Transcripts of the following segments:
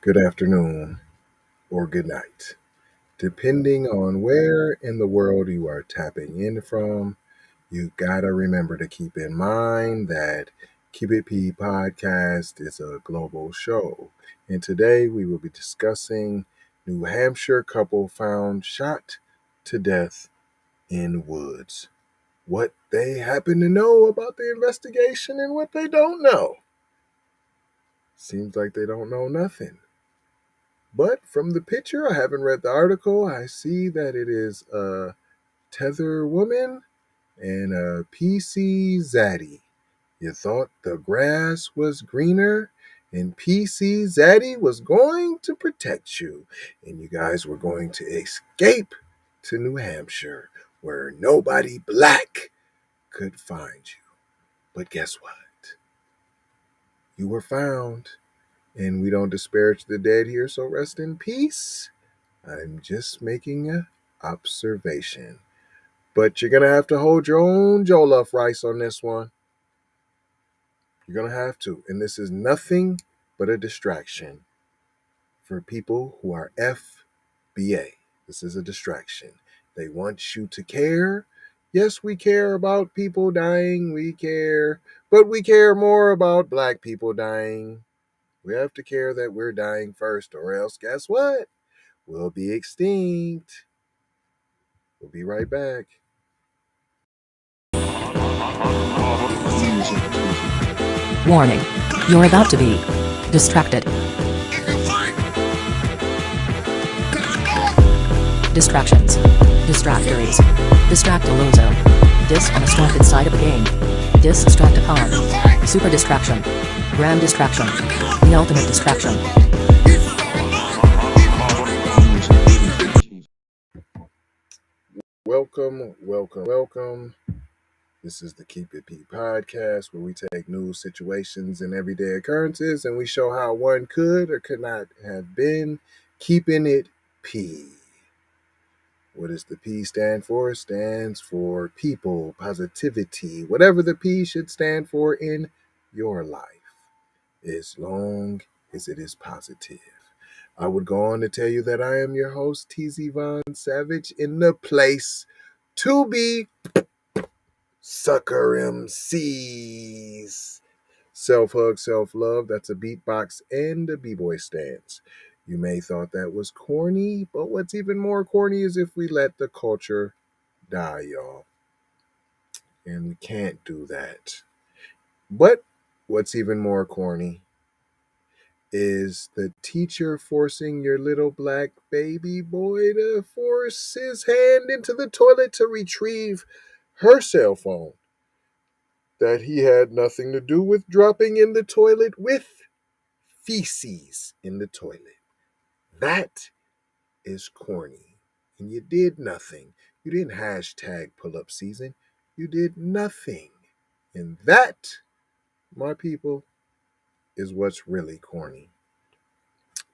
good afternoon, or good night, depending on where in the world you are tapping in from. You gotta remember to keep in mind that Keep It P podcast is a global show. And today we will be discussing New Hampshire couple found shot to death in woods. What they happen to know about the investigation and what they don't know. Seems like they don't know nothing. But from the picture, I haven't read the article. I see that it is a tether woman and a PC zaddy. You thought the grass was greener and PC zaddy was going to protect you, and you guys were going to escape to New Hampshire where nobody black could find you. But guess what? You were found. And we don't disparage the dead here, so rest in peace. I'm just making an observation. But you're going to have to hold your own jollof rice on this one. You're going to have to. And this is nothing but a distraction for people who are FBA. This is a distraction. They want you to care. Yes, we care about people dying. We care. But we care more about black people dying. We have to care that we're dying first, or else guess what? We'll be extinct. We'll be right back. Warning. You're about to be distracted. Distractions. Distractories. Distractalozo. Dis on a stunted side of the game. Distractapon. Super distraction. Grand distraction. The ultimate distraction. Welcome. This is the Keep It P podcast, where we take news, situations, and everyday occurrences, and we show how one could or could not have been keeping it P. What does the P stand for? It stands for people, positivity, whatever the P should stand for in your life, as long as it is positive. I would go on to tell you that I am your host, TZ Von Savage, in the place to be Sucker MCs. Self-hug, self-love, that's a beatbox and a b-boy stance. You may thought that was corny, but what's even more corny is if we let the culture die, y'all. And we can't do that. But what's even more corny is the teacher forcing your little black baby boy to force his hand into the toilet to retrieve her cell phone that he had nothing to do with dropping in the toilet with feces in the toilet. That is corny. And you did nothing. You didn't hashtag pull-up season. You did nothing. And that, my people, is what's really corny.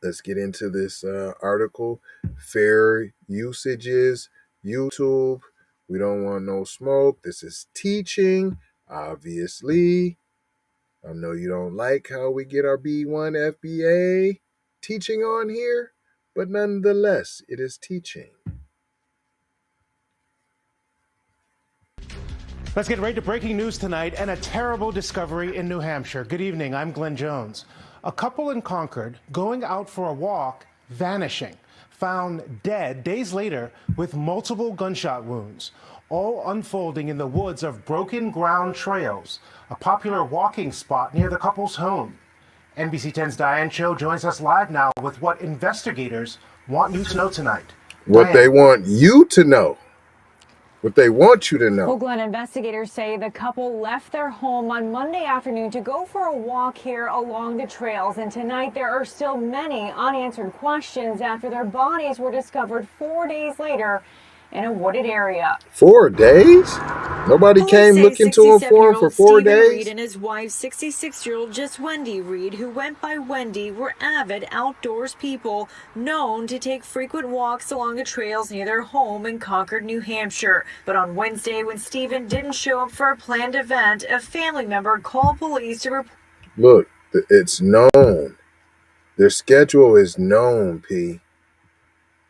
Let's get into this article. Fair usages, YouTube. We don't want no smoke. This is teaching, obviously. I know you don't like how we get our B1 FBA teaching on here, but nonetheless, it is teaching. Let's get right to breaking news tonight and a terrible discovery in New Hampshire. Good evening, I'm Glenn Jones. A couple in Concord going out for a walk, vanishing, found dead days later with multiple gunshot wounds, all unfolding in the woods of Broken Ground Trails, a popular walking spot near the couple's home. NBC 10's Diane Cho joins us live now with what investigators want you to know tonight. What Diane. They want you to know. What they want you to know. Well, Glenn, investigators say the couple left their home on Monday afternoon to go for a walk here along the trails. And tonight there are still many unanswered questions after their bodies were discovered 4 days later in a wooded area. 4 days? Nobody came looking to him for 4 Stephen days? Reid and his wife, 66-year-old Djeswende Reid, who went by Wendy, were avid outdoors people known to take frequent walks along the trails near their home in Concord, New Hampshire. But on Wednesday, when Stephen didn't show up for a planned event, a family member called police to report. Look, it's known. Their schedule is known, P.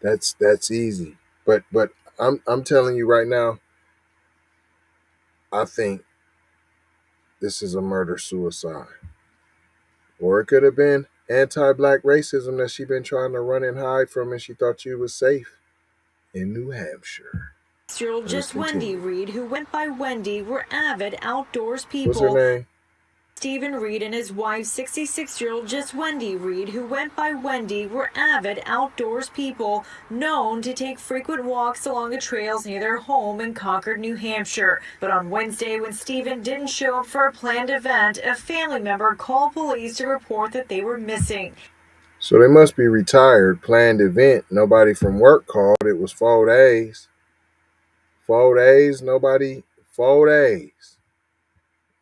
That's easy. But I'm telling you right now, I think this is a murder suicide. Or it could have been anti-black racism that she been trying to run and hide from, and she thought she was safe in New Hampshire. Djeswende Reid, who went by Wendy, were avid outdoors people. What's her name? Stephen Reid and his wife, 66-year-old Djeswende Reid, who went by Wendy, were avid outdoors people, known to take frequent walks along the trails near their home in Concord, New Hampshire. But on Wednesday, when Stephen didn't show up for a planned event, a family member called police to report that they were missing. So they must be retired. Planned event. Nobody from work called. It was 4 days. 4 days. Nobody. 4 days.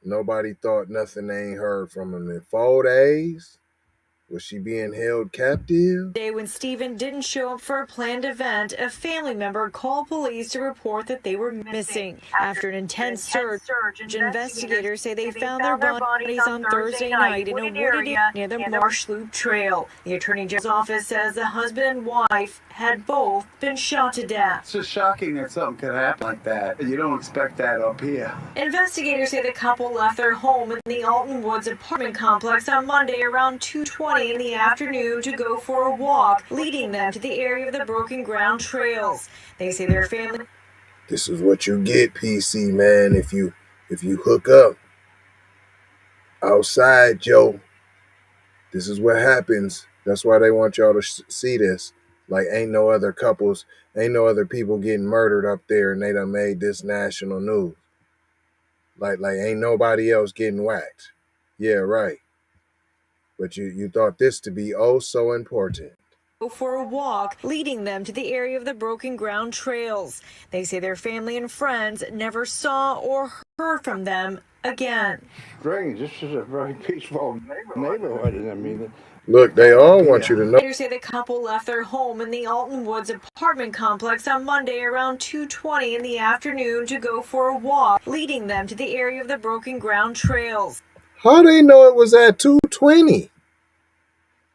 Nobody thought nothing. They ain't heard from him in 4 days. Was she being held captive? Day when Stephen didn't show up for a planned event, a family member called police to report that they were missing. After an intense search, investigators say they found their bodies on Thursday night in a wooded area near the Marsh Loop Trail. The Attorney General's office says the husband and wife had both been shot to death. It's just shocking that something could happen like that. You don't expect that up here. Investigators say the couple left their home in the Alton Woods apartment complex on Monday around 2:20 in the afternoon to go for a walk, leading them to the area of the broken ground trails. They say their family... This is what you get, PC, man, if you hook up outside, Joe. This is what happens. That's why they want y'all to see this. Like, ain't no other couples, ain't no other people getting murdered up there, and they done made this national news. Like ain't nobody else getting whacked. Yeah, right. But you thought this to be oh so important. Go for a walk, leading them to the area of the broken ground trails. They say their family and friends never saw or heard from them again. Strange. This is a very peaceful neighborhood. I mean, look, they all want you to know. They say the couple left their home in the Alton Woods apartment complex on Monday around 2:20 in the afternoon to go for a walk, leading them to the area of the broken ground trails. How they know it was at 2:20?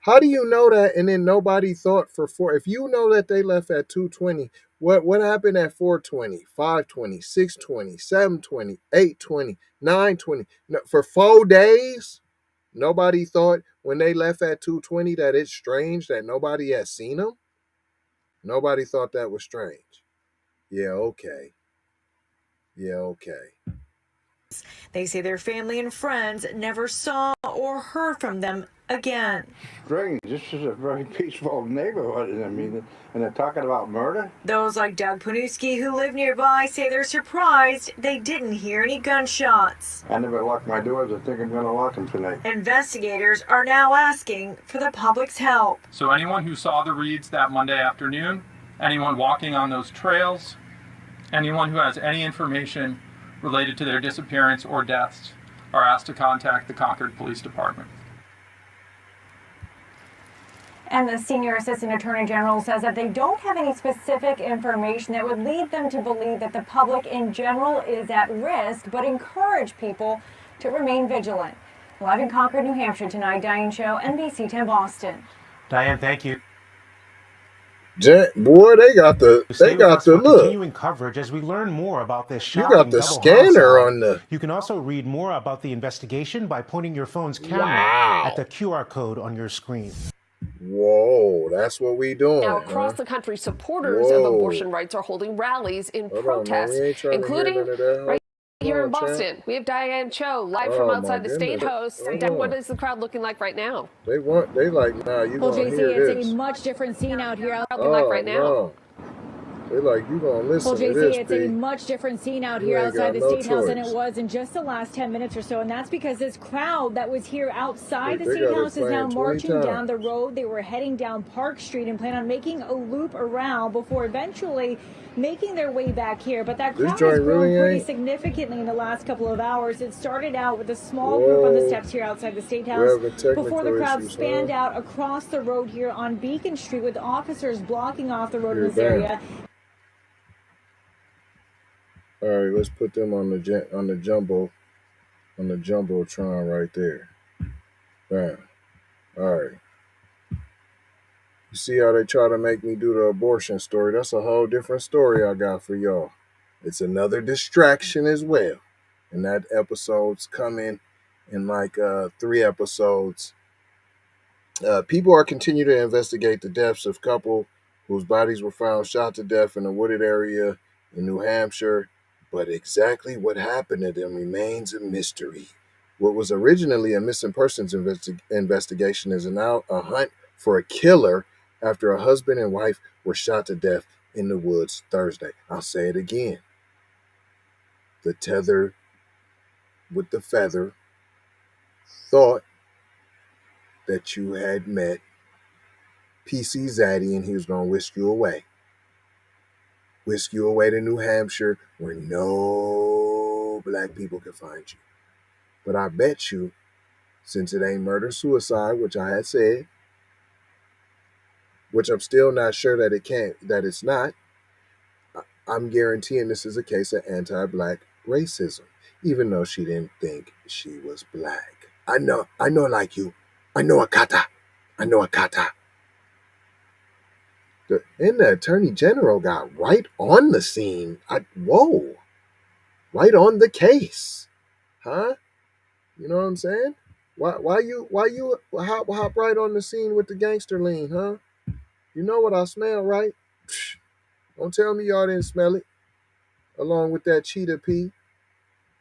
How do you know that? And then nobody thought for 4. If you know that they left at 2:20, what happened at 4:20, 5:20, 6:20, 7:20, 8:20, 9:20? No, for 4 days, nobody thought when they left at 2:20 that it's strange that nobody had seen them. Nobody thought that was strange. Yeah, okay. They say their family and friends never saw or heard from them again. Strange. This is a very peaceful neighborhood. I mean, and they're talking about murder? Those like Doug Panuski who live nearby say they're surprised they didn't hear any gunshots. I never locked my doors. I think I'm going to lock them tonight. Investigators are now asking for the public's help. So anyone who saw the Reids that Monday afternoon, anyone walking on those trails, anyone who has any information related to their disappearance or deaths are asked to contact the Concord Police Department. And the Senior Assistant Attorney General says that they don't have any specific information that would lead them to believe that the public in general is at risk, but encourage people to remain vigilant. Live in Concord, New Hampshire tonight, Diane Cho, NBC 10 Boston. Diane, thank you. Boy, they got the look. Continuing coverage as we learn more about this shocking You got the double scanner homicide. on the. You can also read more about the investigation by pointing your phone's camera at the QR code on your screen. Whoa, that's what we doing. Now, across the country, supporters of abortion rights are holding rallies in protest, including right here in Boston. We have Diane Cho live from outside the State House. What is the crowd looking like right now? They like, nah, you gonna hear this. It's a much different scene out here. Looking like right now. No. They like, you gonna listen to this, it's a much different scene out here outside the State House than it was in just the last 10 minutes or so. And that's because this crowd that was here outside the State House is now marching down the road. They were heading down Park Street and plan on making a loop around before eventually making their way back here. But that crowd has grown pretty significantly in the last couple of hours. It started out with a small group on the steps here outside the State House before the crowd spanned out across the road here on Beacon Street with officers blocking off the road in this area. All right, let's put them on the jumbotron right there. Bam. All right. You see how they try to make me do the abortion story? That's a whole different story I got for y'all. It's another distraction as well. And that episode's coming in like 3 episodes. People are continuing to investigate the deaths of couple whose bodies were found shot to death in a wooded area in New Hampshire, but exactly what happened to them remains a mystery. What was originally a missing persons investigation is now a hunt for a killer after a husband and wife were shot to death in the woods Thursday. I'll say it again. The tether with the feather thought that you had met PC Zaddy and he was going to whisk you away. Whisk you away to New Hampshire where no black people can find you. But I bet you, since it ain't murder-suicide, which I had said, which I'm still not sure that it's not, I'm guaranteeing this is a case of anti-black racism, even though she didn't think she was black. I know like you. I know a kata. And the Attorney General got right on the scene. Right on the case. Huh? You know what I'm saying? Why you hop right on the scene with the gangster lean, huh? You know what I smell, right? Psh, don't tell me y'all didn't smell it. Along with that cheetah pea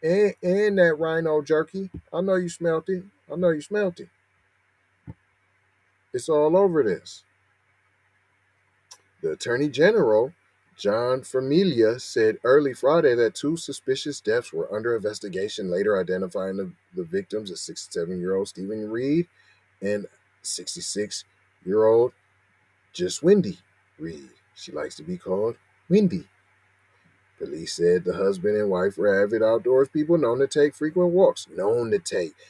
and that rhino jerky. I know you smelt it. It's all over this. The Attorney General John Formella said early Friday that 2 suspicious deaths were under investigation, later identifying the victims as 67-year-old Stephen Reid and 66-year-old Djeswende Reid. She likes to be called Wendy. Police said the husband and wife were avid outdoors people known to take frequent walks.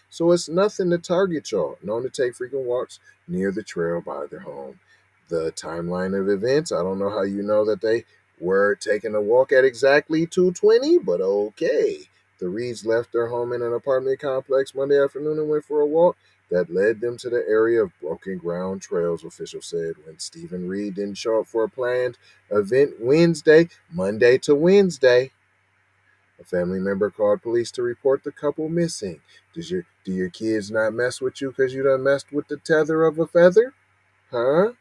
So it's nothing to target y'all. Known to take frequent walks near the trail by their home. The timeline of events, I don't know how you know that they were taking a walk at exactly 2:20, but okay. The Reids left their home in an apartment complex Monday afternoon and went for a walk that led them to the area of broken ground trails, officials said, when Stephen Reid didn't show up for a planned event Monday to Wednesday. A family member called police to report the couple missing. Do your kids not mess with you because you done messed with the tether of a feather? Huh?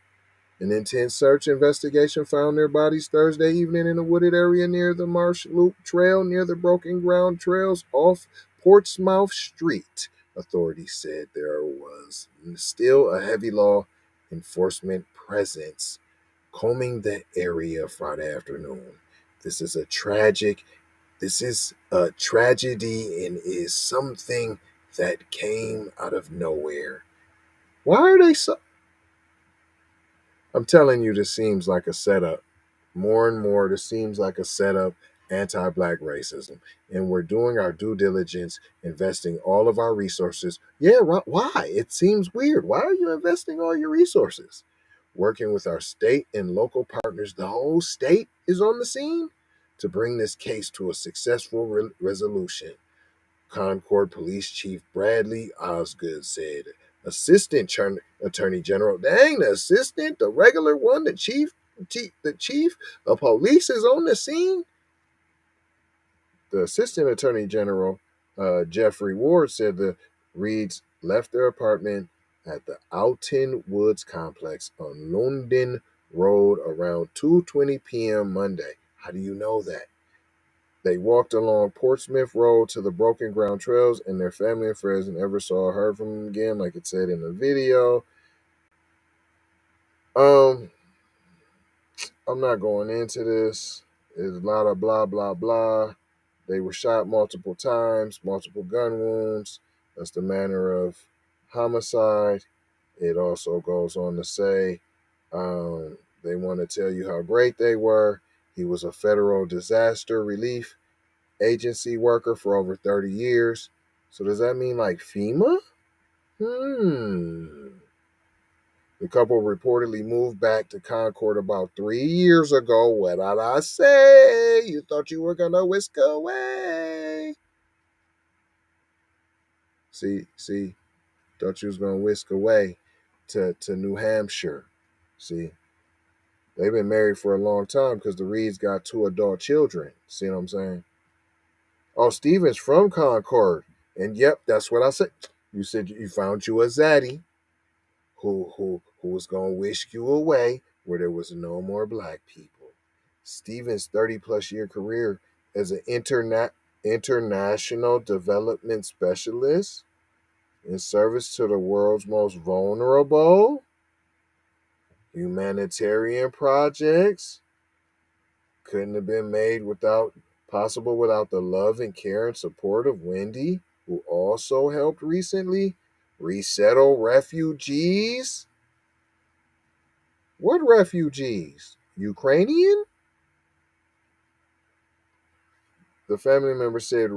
An intense search investigation found their bodies Thursday evening in a wooded area near the Marsh Loop Trail near the broken ground trails off Portsmouth Street. Authorities said there was still a heavy law enforcement presence combing the area Friday afternoon. This is a tragedy and is something that came out of nowhere. Why are they so... I'm telling you, this seems like a setup. More and more, this seems like a setup anti-black racism. And we're doing our due diligence, investing all of our resources. Yeah, why? It seems weird. Why are you investing all your resources? Working with our state and local partners, the whole state is on the scene to bring this case to a successful resolution. Concord Police Chief Bradley Osgood said. Assistant Attorney General, dang, the assistant, the regular one, the chief of police is on the scene. The Assistant Attorney General, Jeffrey Ward, said the Reids left their apartment at the Alton Woods complex on London Road around 2:20 p.m. Monday. How do you know that? They walked along Portsmouth Road to the broken ground trails, and their family and friends never saw or heard from them again, like it said in the video. I'm not going into this. There's a lot of blah, blah, blah. They were shot multiple times, multiple gun wounds. That's the manner of homicide. It also goes on to say they want to tell you how great they were. He was a federal disaster relief agency worker for over 30 years. So does that mean like FEMA? The couple reportedly moved back to Concord about 3 years ago. What did I say? You thought you were going to whisk away. See, thought you was going to whisk away to New Hampshire. See, they've been married for a long time because the Reids got 2 adult children. See what I'm saying? Oh, Stephen's from Concord. And yep, that's what I said. You said you found you a zaddy who was gonna whisk you away where there was no more black people. Stephen's 30+ year career as an international development specialist in service to the world's most vulnerable humanitarian projects couldn't have been made possible without the love and care and support of Wendy, who also helped recently resettle refugees. What refugees? Ukrainian? The family member said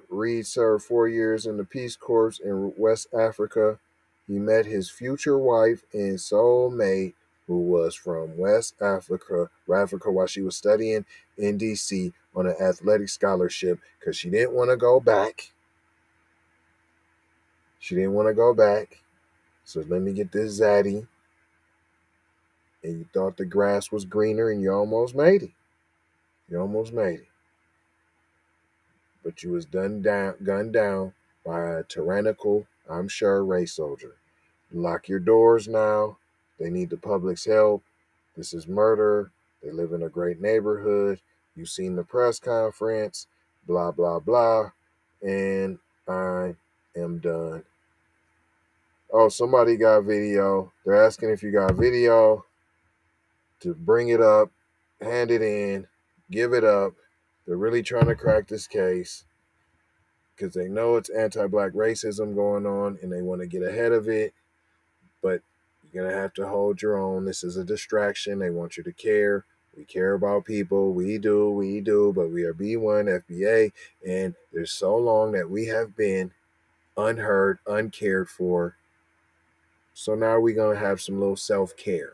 Reid served 4 years in the Peace Corps in West Africa. He met his future wife and soulmate, who was from West Africa while she was studying in D.C. on an athletic scholarship because she didn't want to go back. So let me get this zaddy. And you thought the grass was greener and you almost made it. But you was gunned down by a tyrannical, I'm sure, race soldier. Lock your doors now. They need the public's help. This is murder. They live in a great neighborhood. You've seen the press conference. Blah, blah, blah. And I am done. Oh, somebody got video. They're asking if you got video to bring it up, hand it in, give it up. They're really trying to crack this case because they know it's anti-black racism going on and they want to get ahead of it. But you're going to have to hold your own. This is a distraction. They want you to care. We care about people. We do. But we are B1, FBA. And there's so long that we have been unheard, uncared for. So now we're going to have some little self-care.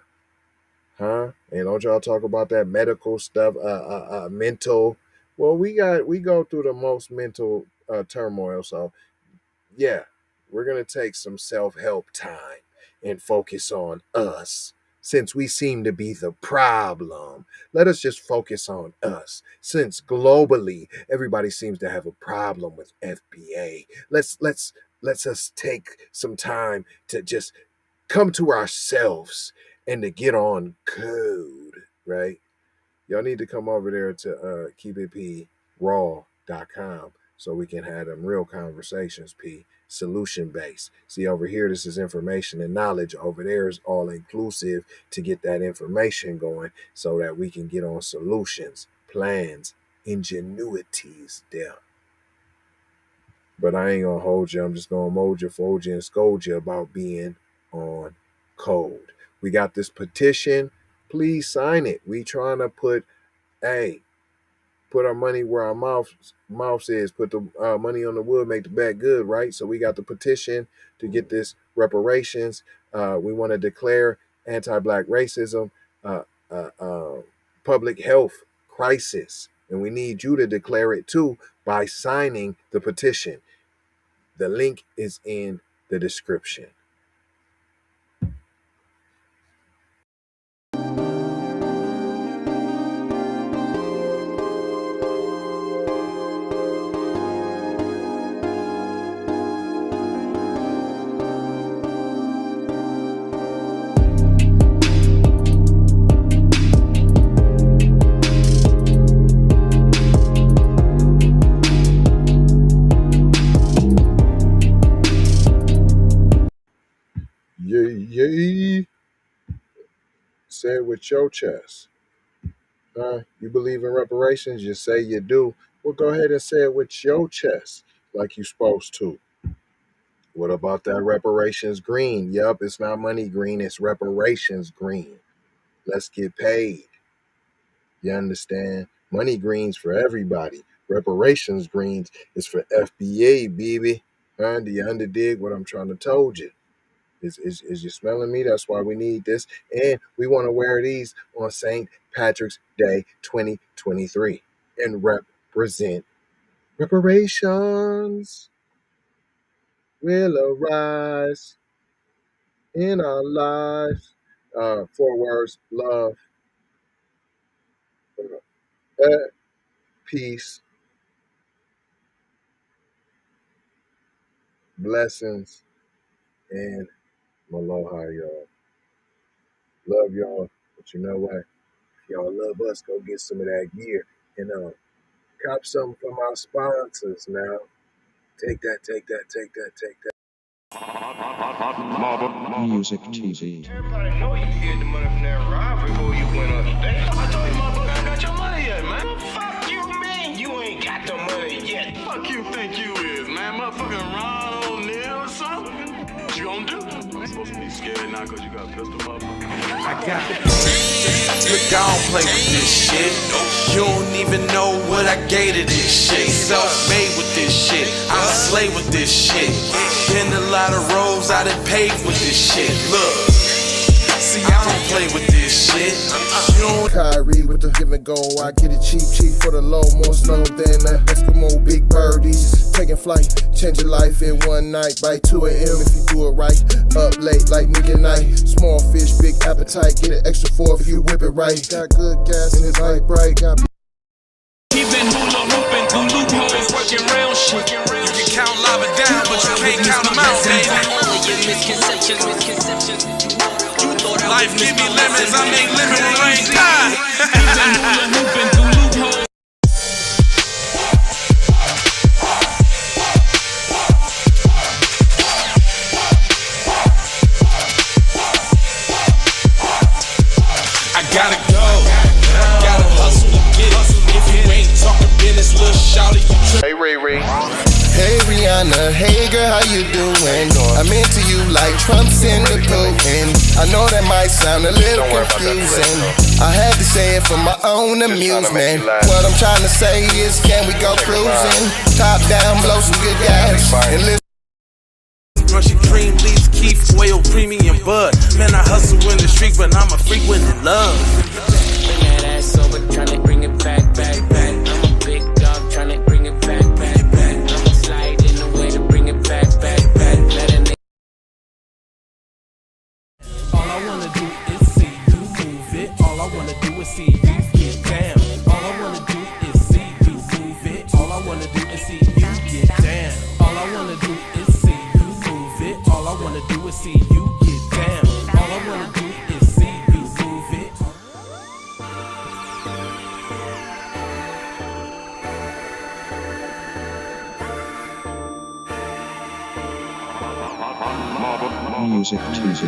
Huh? And don't y'all talk about that medical stuff, mental. Well, we go through the most mental turmoil. So yeah, we're going to take some self-help time and focus on us. Since we seem to be the problem, let us just focus on us. Since globally everybody seems to have a problem with FBA, let's us take some time to just come to ourselves and to get on code, right? Y'all need to come over there to keepitpraw.com so we can have them real conversations, P. Solution based. See, over here, this is information and knowledge. Over there is all inclusive to get that information going so that we can get on solutions, plans, ingenuities there. But I ain't going to hold you. I'm just going to mold you, fold you, and scold you about being on code. We got this petition. Please sign it. We trying to put our money where our mouth is. Put the money on the wood, make the bad good, right? So we got the petition to get this reparations. We want to declare anti-black racism, public health crisis. And we need you to declare it too by signing the petition. The link is in the description. Yay. Say it with your chest. You believe in reparations? You say you do. Well, go ahead and say it with your chest like you're supposed to. What about that reparations green? Yup, it's not money green, it's reparations green. Let's get paid. You understand? Money greens for everybody. Reparations greens is for FBA, baby. Do you underdig what I'm trying to told you? Is you smelling me? That's why we need this. And we want to wear these on St. Patrick's Day 2023 and represent reparations will arise in our lives. 4 words: love, peace, blessings, and aloha, y'all. Love y'all, but you know what? If y'all love us, go get some of that gear and cop something from our sponsors now. Take that. Music TV. Everybody know you can get the money from that ride before you went upstate. I told you motherfucker I got your money yet, man. Fuck you, man. You ain't got the money yet. Fuck you think you is, man. Motherfucking Ron O'Neal or something. What you gonna do? I'm supposed to be scared now because you got a pistol, motherfucker. I got it. Look, I don't play with this shit. You don't even know what I gave to this shit. Self-made with this shit. I slay with this shit. Been a lot of roads I done paved with this shit. Look, see, I don't play with this shit. Kyrie with the give and go. I get it cheap for the low. More snow than the Eskimo big birdies. Taking flight, change your life in one night. By 2 a.m. if you do it right. Up late like midnight. Small fish, big appetite. Get an extra 4 if you whip it right. Got good gas and it's light bright. Got Keep been hula hooping through loopholes, working round shit. You can count lava down, but you can't count them out, baby. Life give me lemons, I make lemon rain die. Keep been hula hooping through loopholes. I gotta go. Gotta hustle to get it. If you ain't talking business, little shawty, you Hey, Ray. Hey Rihanna, hey girl, how you doing? I'm into you like Trump's in the Putin. I know that might sound a little confusing. I had to say it for my own amusement. What I'm trying to say is, can we go cruising? Top down, blow some good gas, and listen. Crunchy cream, leaves, Keith, oil, premium bud. Man, I hustle in the street, but I'm a freak with the love. Bring that ass over, tryna bring it back. I'm a big dog, tryna bring it back. I'ma slide in the way to bring it back. Let a nigga. All I wanna do is see you move it. All I wanna do is see you get down. All I wanna do is see you move it. All I wanna do is see you get down. All I wanna do is see you move it. All I wanna do is see you get down. All I wanna do is see you move it. Music TV.